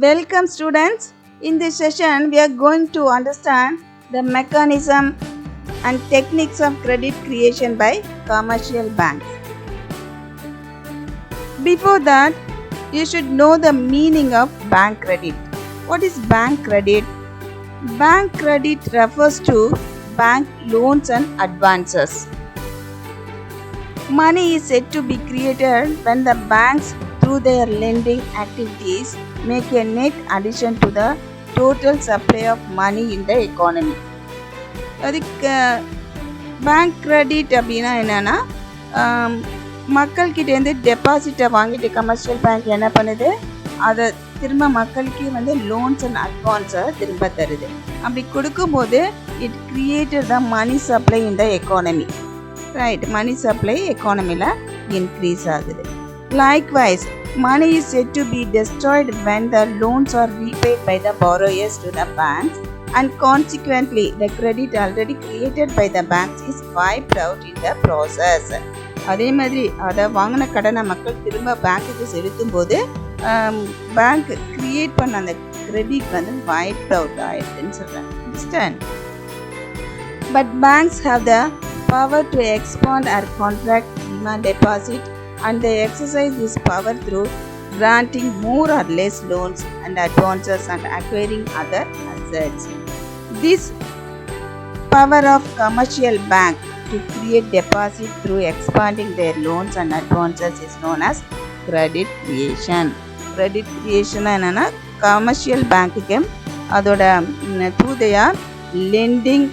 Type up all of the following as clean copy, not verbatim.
Welcome students. In this session we are going to understand the mechanism and techniques of credit creation by commercial banks. Before that, you should know the meaning of bank credit. What is bank credit? Bank credit refers to bank loans and advances. Money is said to be created when the banks through their lending activities make a net addition to the total supply of money in the economy. அதுக்கு bank credit அப்படின்னா என்னென்னா மக்கள்கிட்டேருந்து டெபாசிட்டை வாங்கிட்டு commercial bank என்ன பண்ணுது, அதை திரும்ப மக்களுக்கே loans and அட்வான்ஸை திரும்ப தருது. அப்படி கொடுக்கும்போது it created the money supply in the economy. Right, money supply எக்கானமியில் இன்க்ரீஸ் ஆகுது. Likewise, money is said to be destroyed when the loans are repaid by the borrowers to the banks, and consequently the credit already created by the banks is wiped out in the process. அதே மாதிரி அதை வாங்கின கடனை மக்கள் திரும்ப பேங்க்குக்கு செலுத்தும் போது பேங்க் கிரியேட் பண்ண அந்த கிரெடிட் வைப்ட் அவுட் ஆயிடுதுன்னு சொல்கிறாங்க. Understand? But banks have the power to expand or contract demand deposit, and they exercise this power through granting more or less loans and advances and acquiring other assets. This power of commercial bank to create deposit through expanding their loans and advances is known as credit creation. Credit creation என்னன்னா commercial bankக்கு அதோட through their lending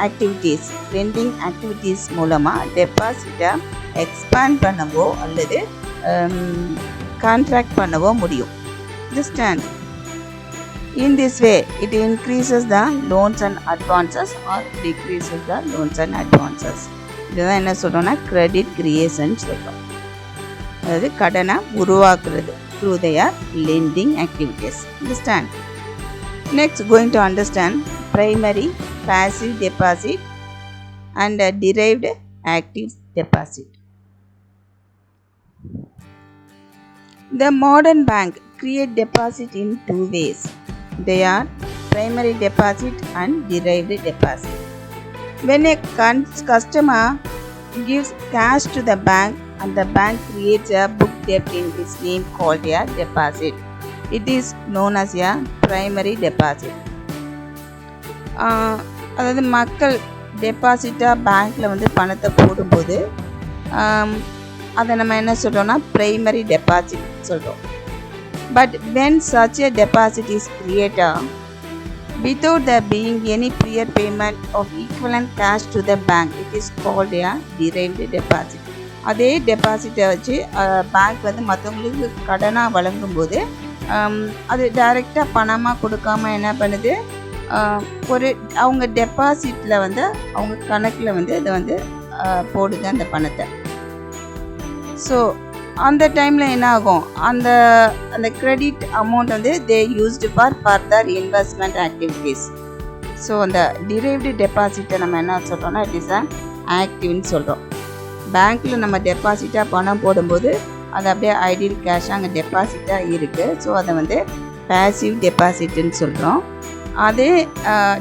activities மூலமாக டெபாசிட்டை expand பண்ணவோ அல்லது contract பண்ணவோ முடியும். Understand? In this way, it increases the loans and advances or decreases the loans and advances. இதுதான் என்ன சொல்கிறோன்னா கிரெடிட் கிரியேஷன் சொல்கிறோம். அதாவது கடனை உருவாக்குறது through their lending activities. Understand? Next, going to understand primary passive deposit and derived active deposit. The modern bank create deposit in two ways. They are primary deposit and derived deposit. When a customer gives cash to the bank and the bank creates a book debt in his name called a deposit, it is known as a primary deposit. அதாவது மக்கள் டெபாசிட்டாக பேங்க்கில் பணத்தை போடும்போது அதை நம்ம என்ன சொல்கிறோன்னா primary deposit சொல்கிறோம். But when such a deposit is created without there being any prior payment of equivalent cash to the bank, it is called a derived deposit. அதே டெபாசிட்டை வச்சு பேங்க் மற்றவங்களுக்கு கடனாக வழங்கும்போது அது டைரெக்டாக பணமாக கொடுக்காம என்ன பண்ணுது, ஒரு அவங்க டெபாசிட்டில் அவங்க கணக்கில் இது போடுது அந்த பணத்தை. ஸோ அந்த டைமில் என்ன ஆகும், அந்த அந்த credit amount they used for further investment activities. So அந்த டிரைவ்டு டெபாசிட்டை நம்ம என்ன சொல்கிறோம்னா இட் இஸ் அன் ஆக்டிவ்னு சொல்கிறோம். பேங்க்கில் நம்ம டெபாசிட்டாக பணம் போடும்போது அது அப்படியே ஐடியல் கேஷ் அங்கே டெபாசிட்டாக இருக்குது. ஸோ அதை பேசிவ் டெபாசிட்டுன்னு சொல்கிறோம். அதே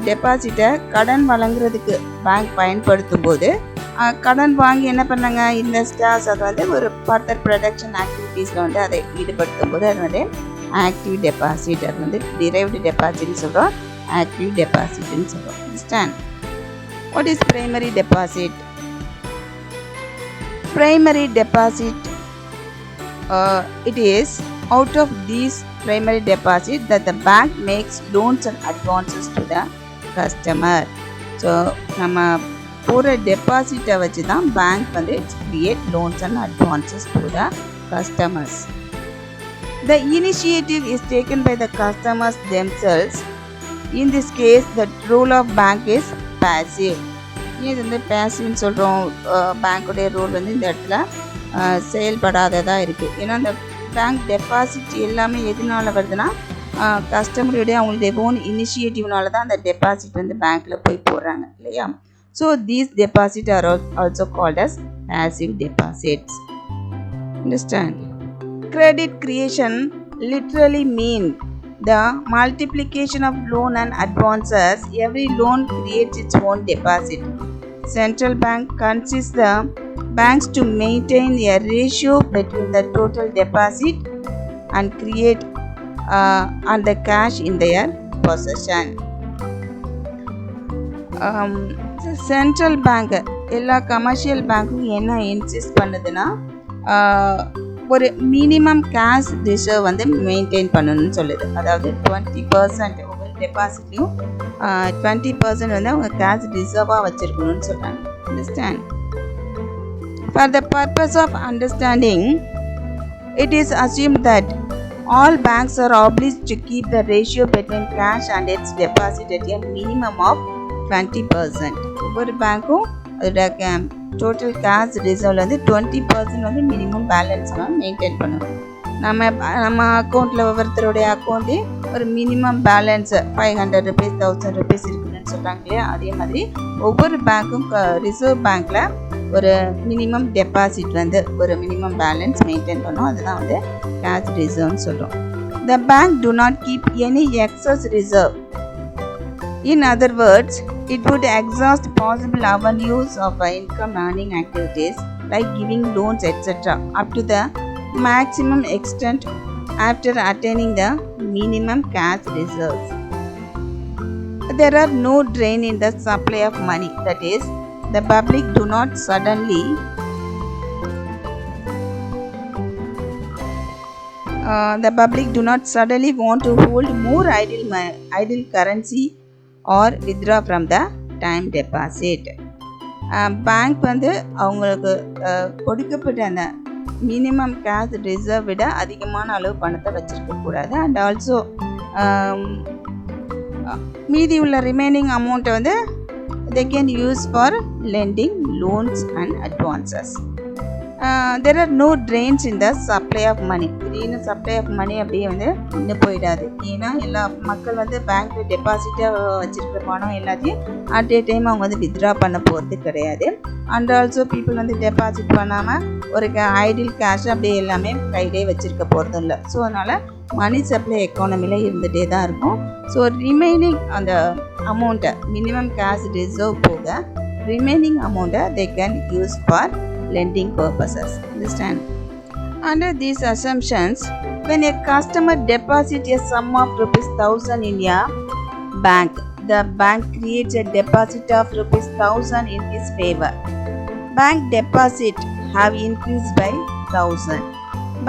டெபாசிட்டை கடன் வழங்குறதுக்கு பேங்க் பயன்படுத்தும் போது கடன் வாங்கி என்ன பண்ணாங்க இன்வெஸ்டர்ஸ் அதை ஒரு ஃபர்தர் ப்ரொடக்ஷன் ஆக்டிவிட்டீஸில் அதை ஈடுபடுத்தும் போது அது ஆக்டிவ் டெபாசிட், அது டிரைவ்டு டெபாசிட்னு சொல்கிறோம், ஆக்டிவ் டெபாசிட்னு சொல்கிறோம். Understand? What is primary deposit? Primary deposit, it is out of these primary deposit that the bank makes loans and advances to the customer. So நம்ம போகிற டெபாசிட்டை வச்சு தான் bank create loans and advances to the customers. The initiative is taken by the customers themselves. In this case, the role of bank is passive. இது பேசிவ்னு சொல்கிறோம். பேங்க்குடைய role இந்த இடத்துல செயல்படாததாக இருக்குது. ஏன்னா இந்த பேங்க் டெபாசிட் எல்லாமே எதனால வருதுன்னா கஸ்டமருடைய அவங்களுடைய ஓன் இனிஷியேட்டிவ்னால தான் அந்த டெபாசிட் பேங்க்கில் போய் போடுறாங்க இல்லையா. So these deposit are also called as passive deposits. Understand? Credit creation literally mean the multiplication of loan and advances, every loan creates its own deposit. Central bank consists the banks to maintain a ratio between the total deposit and create and the cash in their possession. Central bank எல்லா commercial பேங்க்கும் என்ன insist பண்ணுதுன்னா ஒரு minimum cash reserve வந்து maintain பண்ணணும்னு சொல்லுது. அதாவது 20% ஒவ்வொரு டெபாசிட்லையும் 20% வந்து அவங்க கேஷ் ரிசர்வாக வச்சுருக்கணும்னு சொல்கிறாங்க. Understand? For the purpose of understanding, it is assumed that all banks are obliged to keep the ratio between cash and its deposit at a minimum of 20%. ஒவ்வொரு பேங்க்கும் அதோட டோட்டல் கேஷ் ரிசர்வ்ல வந்து 20% வந்து மினிமம் பேலன்ஸ் மெயின்டைன் பண்ணணும். நம்ம அக்கௌண்ட்டில் ஒவ்வொருத்தருடைய அக்கௌண்ட்டே ஒரு minimum balance 500 rupees 1000 rupees இருக்குதுன்னு சொல்கிறாங்க இல்லையா, அதே மாதிரி ஒவ்வொரு பேங்க்கும் ரிசர்வ் பேங்க்கில் ஒரு மினிமம் டெபாசிட் வந்து ஒரு மினிமம் பேலன்ஸ் மெயின்டைன் பண்ணும். அதுதான் வந்து கேஷ் ரிசர்வ்னு சொல்கிறோம். The bank do not keep any excess reserve. In other words, it would exhaust possible avenues of income earning activities like giving loans etc. up to the maximum extent after attaining the minimum cash reserves. There are no drain in the supply of money. That is, the public do not suddenly want to hold more idle currency or withdraw from the time deposit. Bank வந்து அவங்களுக்கு கொடுக்கப்பட்ட அந்த minimum cash reserve விட அதிகமான அளவு பணத்தை வச்சுருக்கக்கூடாது. And also மீதி உள்ள ரிமைனிங் அமௌண்ட்டை வந்து they can use for lending, loans and advances. There are no drains in the supply of money. திடீர்னு சப்ளை ஆஃப் மணி அப்படியே வந்து இன்னும் போயிடாது. ஏன்னா எல்லா மக்கள் வந்து பேங்க்கில் டெபாசிட்டாக வச்சுருக்கிற பணம் எல்லாத்தையும் அட் ஏ டைம் அவங்க வந்து வித்ட்ரா பண்ண போகிறது கிடையாது. அண்ட் ஆல்சோ பீப்புள் வந்து டெபாசிட் பண்ணாமல் ஒரு ஐடில் கேஷ் அப்படியே எல்லாமே கையிலே வச்சுருக்க போகிறதும் இல்லை. ஸோ அதனால் மணி சப்ளை எக்கானமியில் இருந்துகிட்டே தான் இருக்கும். ஸோ ரிமைனிங் அந்த அமௌண்ட்டை மினிமம் கேஷ் ரிசர்வ் போக ரிமைனிங் அமௌண்ட்டை they can use for lending purposes. Understand? Under these assumptions, when a customer deposits a sum of ₹1,000 in a bank, the bank creates a deposit of ₹1,000 in his favor. Bank deposit have increased by 1,000.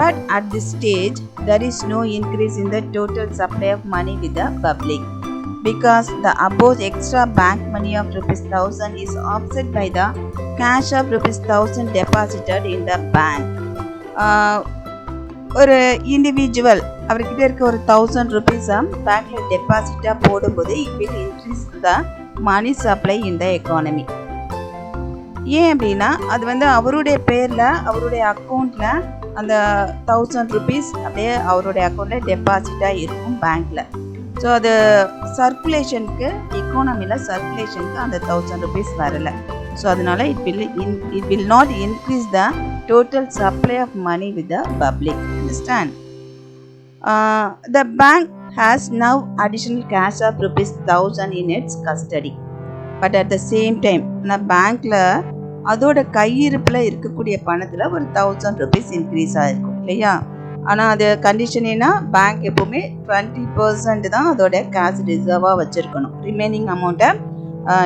But at this stage, there is no increase in the total supply of money with the public, because the above extra bank money of ₹1,000 is offset by the cash of ₹1,000 deposited in the bank. ஒரு individual அவர்கிட்ட இருக்க ஒரு 1,000 rupees பேங்க்ல டெபாசிட்டாக போடும்போது it will increase the money supply in the economy. ஏன் அப்படின்னா அது வந்து அவருடைய பேரில் அவருடைய அக்கௌண்ட்டில் அந்த 1,000 rupees அப்படியே அவருடைய அக்கௌண்ட்டில் டெபாசிட்டாக இருக்கும் பேங்க்கில். ஸோ அது சர்க்குலேஷனுக்கு எக்கானமியில் சர்க்குலேஷனுக்கு அந்த 1,000 rupees வரலை. ஸோ அதனால it will not increase the total supply of money with the public. Understand? The bank has now additional cash of ₹1,000 in its custody. But at the same time, பேங்க்கில் அதோட கையிருப்பில் இருக்கக்கூடிய பணத்தில் ஒரு 1,000 rupees இன்க்ரீஸ் ஆகிருக்கும் இல்லையா. ஆனால் அது கண்டிஷன் என்ன, பேங்க் எப்போவுமே 20% தான் அதோட கேஷ் ரிசர்வாக வச்சுருக்கணும். ரிமைனிங் அமௌண்ட்டை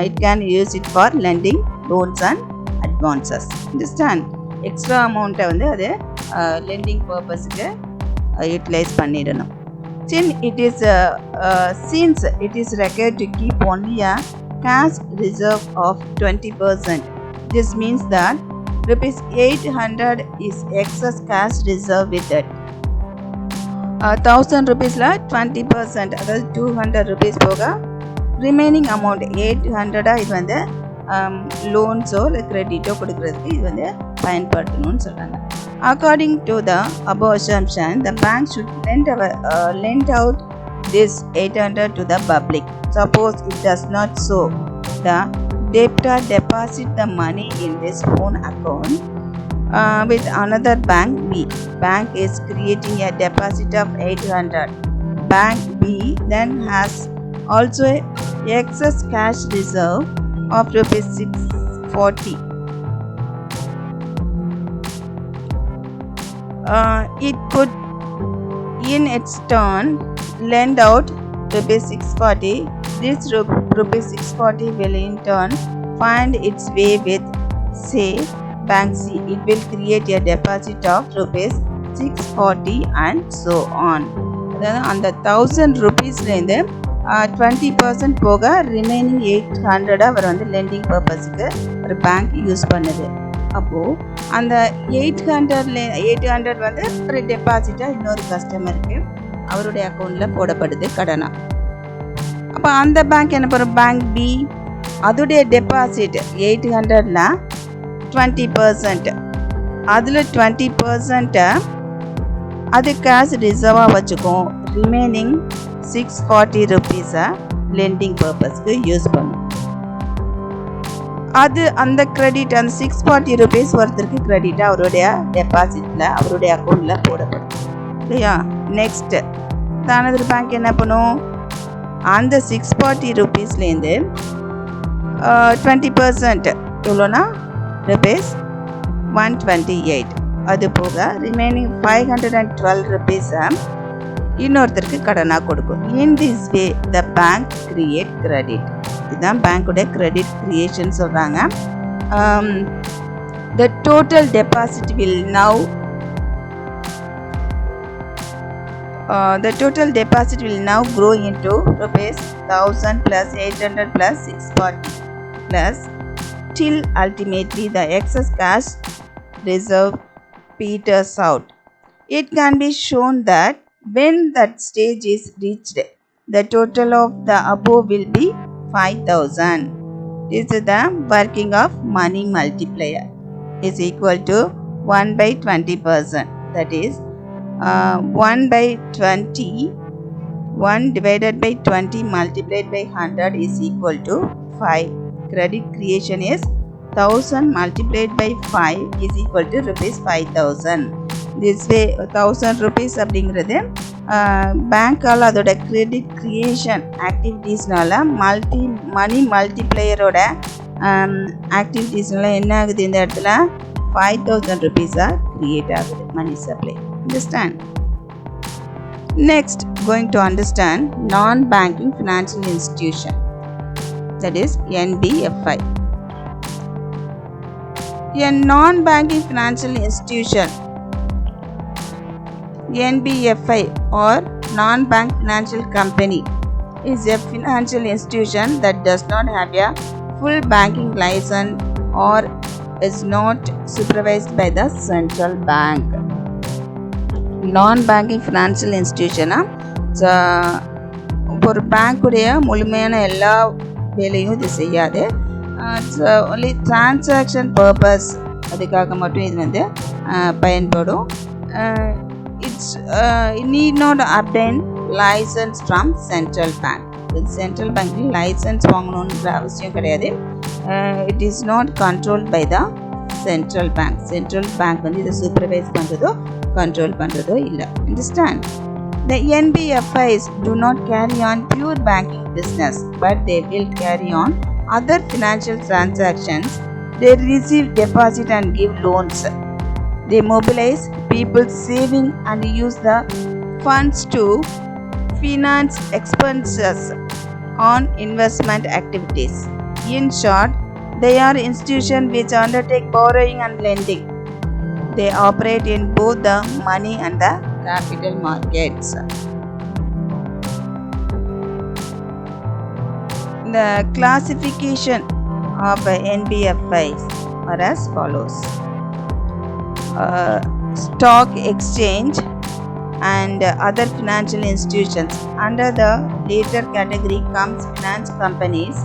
it can use it for lending, loans and advances. Understand? Extra அமௌண்ட்டை வந்து அது லெண்டிங் பர்பஸுக்கு யூட்டிலைஸ் பண்ணிடணும். Since it is required to keep only a cash reserve of 20%, this means that ₹800 is excess cash reserve with it. 1,000 rupeesல 20%, அதாவது 200 rupees போக remaining amount 800 இது வந்து லோன்ஸோ இல்லை கிரெடிட்டோ கொடுக்கறதுக்கு இது வந்து பயன்படுத்தணும்னு சொல்கிறாங்க. According to the above assumption, the bank should lend out this 800 to the public. Suppose it does not so, the debtor deposit the money in this own account with another bank B. Bank is creating a deposit of 800. bank B then has also excess cash reserve of rupees 640. It could in its turn lend out rupees 640. This rupees 640 will in turn find its way with, say, bank C. It will create a deposit of rupees 640 and so on. அந்த 1000 rupeesலேருந்து 20% போக remaining 800 அவர் வந்து landing பர்பஸுக்கு ஒரு bank use பண்ணுது. அப்போது அந்த 800 வந்து ஒரு டெபாசிட்டாக இன்னொரு கஸ்டமருக்கு அவருடைய அக்கௌண்ட்டில் போடப்படுது கடனாக. அப்போ அந்த பேங்க் என்ன பண்ணும், பேங்க் பி அதோடைய டெபாசிட் 800ல் 20%, அதில் 20% அது கேஷ் ரிசர்வாக வச்சுக்கும். ரிமைனிங் 640 rupeesஸை லெண்டிங் பர்பஸ்க்கு யூஸ் பண்ணும். அது அந்த கிரெடிட் அந்த 640 rupees ஒருத்தருக்கு கிரெடிட்டாக அவருடைய டெபாசிட்டில் அவருடைய அக்கௌண்ட்டில் போடப்படும் இல்லையா. நெக்ஸ்ட்டு தானதர் பேங்க் என்ன பண்ணும், அந்த 640 rupeesலேருந்து 20% எவ்வளோனா rupees 128, அது போக ரிமைனிங் 512 rupeesஸை இன்னொருத்தருக்கு கடனாக கொடுக்கும். In this way the bank create credit. இதுதான் பேங்க்குடைய கிரெடிட் கிரியேஷன் சொல்கிறாங்க. The total deposit will now grow into rupees 1000 plus 800 plus 640 plus till ultimately the excess cash reserve peters out. It can be shown that when that stage is reached, the total of the above will be 5000. This is the working of money multiplier is equal to 1 by 20%. That is 1 by 20, 1 divided by 20 multiplied by 100 is equal to 5. Credit creation is 1000 multiplied by 5 is equal to rupees 5000. This way 1000 rupees அப்படிங்கிறது பேங்க்கால் அதோட credit creation ஆக்டிவிட்டீஸ்னால மணி மல்டிப்ளையரோட ஆக்டிவிட்டீஸ்னால என்ன ஆகுது, இந்த இடத்துல 5000 rupeesஸாக create ஆகுது money supply. Understand? Next, going to understand non-banking financial institution, that is NBFI. A non-banking financial institution, NBFI or non-bank financial company, is a financial institution that does not have a full banking license or is not supervised by the central bank. Non-banking financial institution ஒரு பேங்க்குடைய முழுமையான எல்லா வேலையும் இது செய்யாது. Only transaction purpose அதுக்காக மட்டும் இது வந்து பயன்படும். Need not obtain licence from central bank. Central பேங்க்ல லைசன்ஸ் வாங்கணுன்ற அவசியம் கிடையாது. It is not controlled by the central bank. Central bank வந்து இதை சூப்பர்வைஸ் பண்ணுறதோ கண்ட்ரோல் பண்ணுறதோ இல்லை. Understand? The NBFIs do not carry on pure banking business, but they will carry on other financial transactions. They receive deposit and give loans. They mobilize people's saving and use the funds to finance expenses on investment activities. In short, they are institutions which undertake borrowing and lending. They operate in both the money and the capital markets. The classification of NBFIs are as follows. Stock exchange and other financial institutions. Under the later category comes finance companies,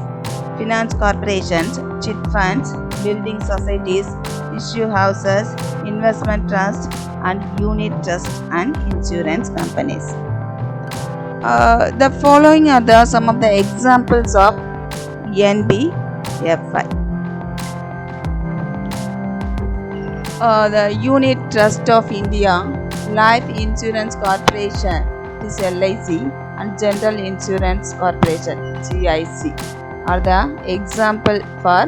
finance corporations, chit funds, building societies, issue houses, investment trusts, and unit trusts and insurance companies. The following are some of the examples of NBFI. The Unit Trust of India, Life Insurance Corporation, is LIC, and General Insurance Corporation GIC are the example for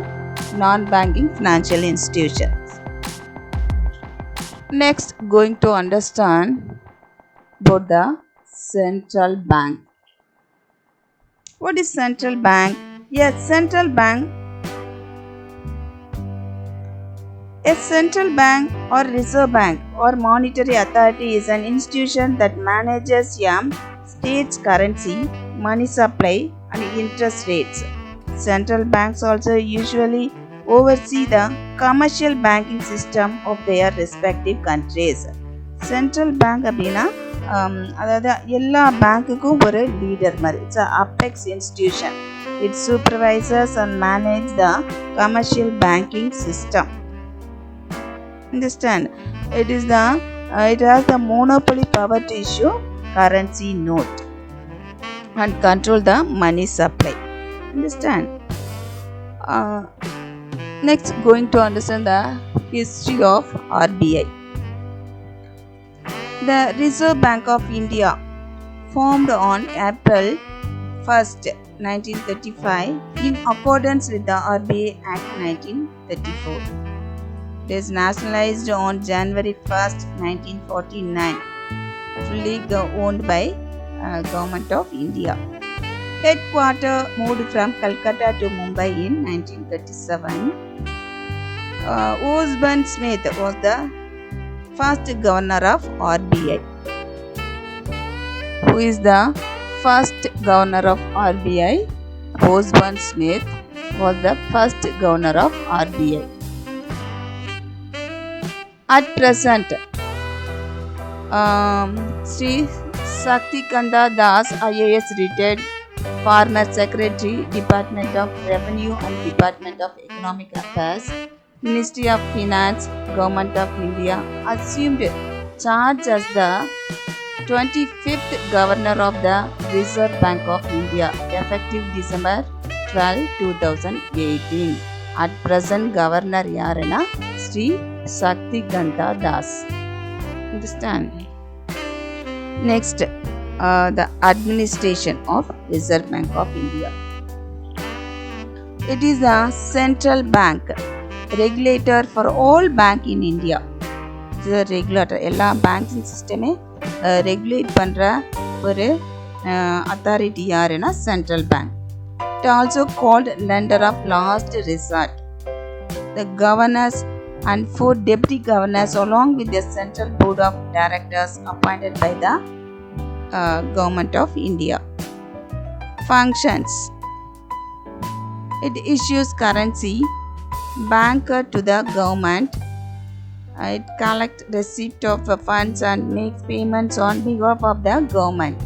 non-banking financial institutions. Next, going to understand about the central bank. What is central bank? A central bank or reserve bank or monetary authority is an institution that manages a state's currency, money supply and interest rates. Central banks also usually oversee the commercial banking system of their respective countries. Central bank அப்படின்னா அதாவது எல்லா பேங்க்குக்கும் ஒரு leader மாதிரி. It's apex institution. It supervises and manages the commercial banking system. Understand? It has the monopoly power to issue currency note and control the money supply. Understand? Next, going to understand the history of RBI. The Reserve Bank of India formed on April 1st, 1935 in accordance with the RBI Act 1934. It is nationalized on January 1st, 1949, fully owned by Government of India. Headquarters moved from Calcutta to Mumbai in 1937. Osborne Smith was the first governor of RBI. Who is the first governor of RBI? Osborne Smith was the first governor of RBI. At present, Sri Saktikanda Das, IAS retired, former Secretary, Department of Revenue and Department of Economic Affairs, Ministry of Finance, Government of India, assumed charge as the 25th Governor of the Reserve Bank of India, effective December 12, 2018. At present, Governor Yarana Sri Saktikanda Das. Understand? Next, the administration of Reserve Bank of India. It is a central bank, regulator for all bank in India. It is a regulator. எல்லா banking system regulate பண்ற ஒரு authority யாருன்னா central bank. It also called lender of last resort. The governors and 4 deputy governors along with the central board of directors appointed by the Government of India. Functions: it issues currency, banker to the government. It collects receipt of funds and makes payments on behalf of the government.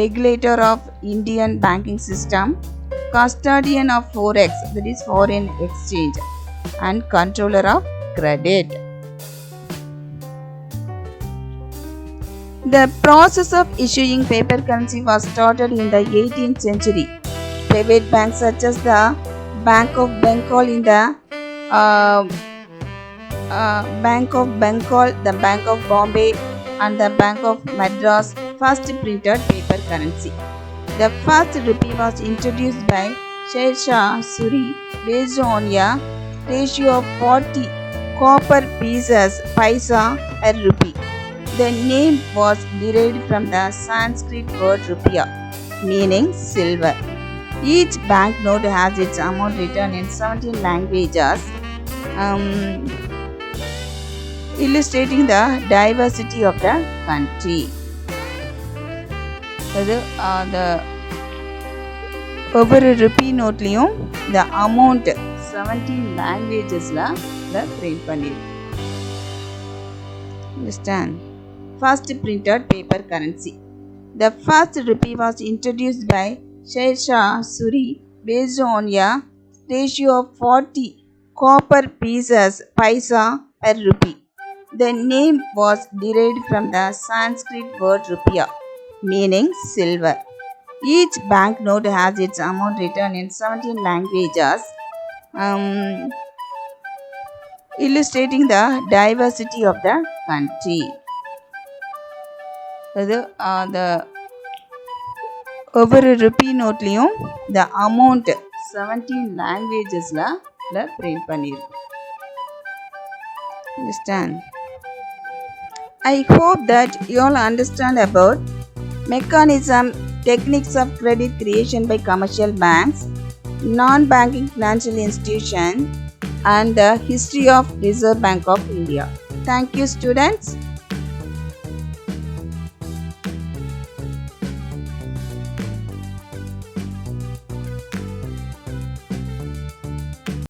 Regulator of Indian banking system, custodian of forex, that is foreign exchange, and controller of credit. The process of issuing paper currency was started in the 18th century. Private banks such as the Bank of Bengal in the Bank of Bengal, the Bank of Bombay and the Bank of Madras first printed paper currency. The first rupee was introduced by Sher Shah Suri based on a ratio of 40 copper pieces paisa per rupee. The name was derived from the Sanskrit word rupiah, meaning silver. Each banknote has its amount written in 17 languages, illustrating the diversity of the country. ஒவ்வொரு rupee நோட்லேயும் இந்த amount 17 லாங்குவேஜஸில் இதை print பண்ணிருக்கு. Understand? First printed paper currency. The first rupee was introduced by Sher Shah Suri based on a ratio of 40 copper pieces paisa per rupee. The name was derived from the Sanskrit word rupiah, meaning silver. Each banknote has its amount written in 17 languages, illustrating the diversity of the country. அது the ஒவ்வொரு rupee நோட்லேயும் the amount 17 languagesல print பண்ணியிருக்கும். Understand? I hope that you all understand about mechanism, techniques of credit creation by commercial banks, non-banking financial institutions, and the history of Reserve Bank of India. Thank you, students.